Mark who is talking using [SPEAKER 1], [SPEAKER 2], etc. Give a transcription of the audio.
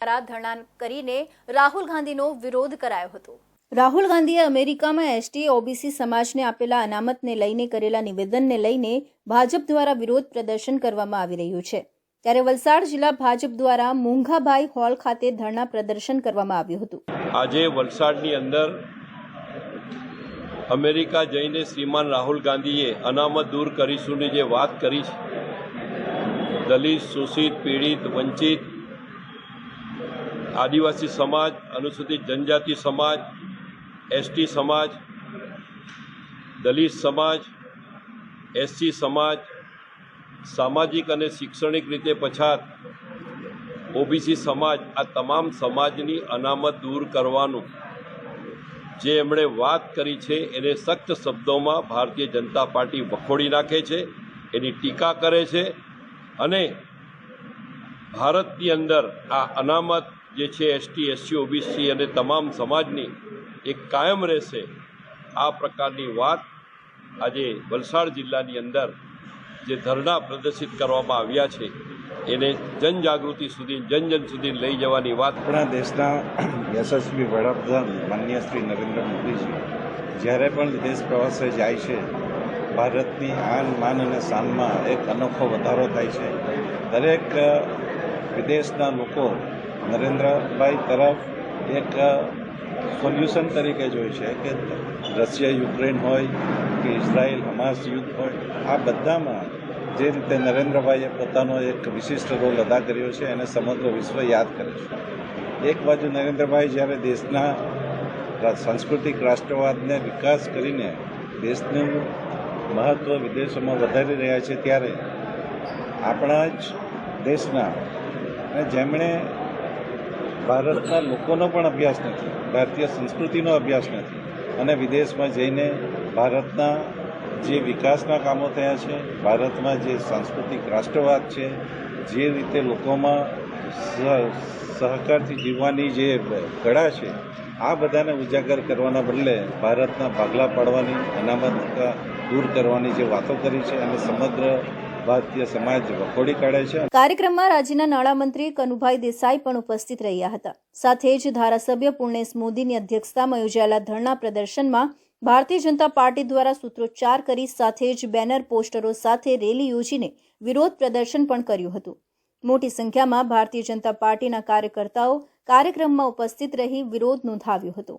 [SPEAKER 1] દ્વારા ધરણા કરીને રાહુલ ગાંધીનો વિરોધ કરાયો હતો। રાહુલ ગાંધીએ અમેરિકામાં એસટી ઓબીસી સમાજને આપેલા અનામતને લઈને કરેલા નિવેદનને લઈને ભાજપ દ્વારા વિરોધ પ્રદર્શન કરવામાં આવી રહ્યું છે। ત્યારે વલસાડ જિલ્લા ભાજપ દ્વારા મુંઘાભાઈ હોલ ખાતે ધરણા પ્રદર્શન કરવામાં આવ્યું હતું।
[SPEAKER 2] આજે વલસાડની અંદર અમેરિકા જઈને શ્રીમાન રાહુલ ગાંધીએ અનામત દૂર કરીશુંની જે વાત કરી છે, દલિત, શોષિત, પીડિત, વંચિત, આદિવાસી સમાજ, અનુસૂચિત જનજાતિ સમાજ, એસટી સમાજ, દલિત સમાજ, એસસી સમાજ, સામાજિક અને શૈક્ષણિક રીતે પછાત ઓબીસી સમાજ, આ તમામ સમાજની અનામત દૂર કરવાનું જે એમણે વાત કરી છે એને સખ્ત શબ્દોમાં ભારતીય જનતા પાર્ટી વખોડી નાખે છે, એની ટીકા કરે છે અને ભારતની અંદર આ અનામત જે છે એસટી, એસસી, ઓબીસી અને તમામ સમાજની એક કાયમ રહેશે, આ પ્રકારની વાત આજે વલસાડ જિલ્લાની અંદર જે ધરણા પ્રદર્શિત કરવામાં આવ્યા છે એને જનજાગૃતિ સુધી, જન સુધી લઈ જવાની વાત।
[SPEAKER 3] આપણા દેશના યશસ્વી વડાપ્રધાન માનનીય શ્રી નરેન્દ્ર મોદીજી જ્યારે પણ વિદેશ પ્રવાસે જાય છે, ભારતની આન, માન અને શાનમાં એક અનોખો વધારો થાય છે। દરેક વિદેશના લોકો નરેન્દ્રભાઈ તરફ એક સોલ્યુશન તરીકે જોઈ છે કે રશિયા યુક્રેન હોય કે ઇઝરાયલ હમાસ યુદ્ધ હોય, આ બધામાં જે રીતે નરેન્દ્રભાઈએ પોતાનો એક વિશિષ્ટ રોલ અદા કર્યો છે એને સમગ્ર વિશ્વ યાદ કરે છે। એક બાજુ નરેન્દ્રભાઈ જ્યારે દેશના સાંસ્કૃતિક રાષ્ટ્રવાદને વિકાસ કરીને દેશનું મહત્ત્વ વિદેશોમાં વધારી રહ્યા છે, ત્યારે આપણા જ દેશના અને જેમણે ભારતના લોકોનો પણ અભ્યાસ નથી, ભારતીય સંસ્કૃતિનો અભ્યાસ નથી અને વિદેશમાં જઈને ભારતના જે વિકાસના કામો થયા છે, ભારતમાં જે સાંસ્કૃતિક રાષ્ટ્રવાદ છે, જે રીતે લોકોમાં સહકારથી જીવવાની જે કળા છે, આ બધાને ઉજાગર કરવાના બદલે ભારતના ભાગલા પાડવાની, અનામત દૂર કરવાની જે વાતો કરી છે અને સમગ્ર ભારતીય સમાજ વખોડી કાઢે છે।
[SPEAKER 1] કાર્યક્રમમાં રાજ્યના નાણામંત્રી કનુભાઈ દેસાઈ પણ ઉપસ્થિત રહ્યા હતા। સાથે જ ધારાસભ્ય પૂર્ણેશ મોદીની અધ્યક્ષતામાં યોજાયેલા ધરણા પ્રદર્શનમાં ભારતીય જનતા પાર્ટી દ્વારા સૂત્રોચ્ચાર કરી સાથે જ બેનર, પોસ્ટરો સાથે રેલી યોજીને વિરોધ પ્રદર્શન પણ કર્યું હતું। મોટી સંખ્યામાં ભારતીય જનતા પાર્ટીના કાર્યકર્તાઓ કાર્યક્રમમાં ઉપસ્થિત રહી વિરોધ નોંધાવ્યો હતો।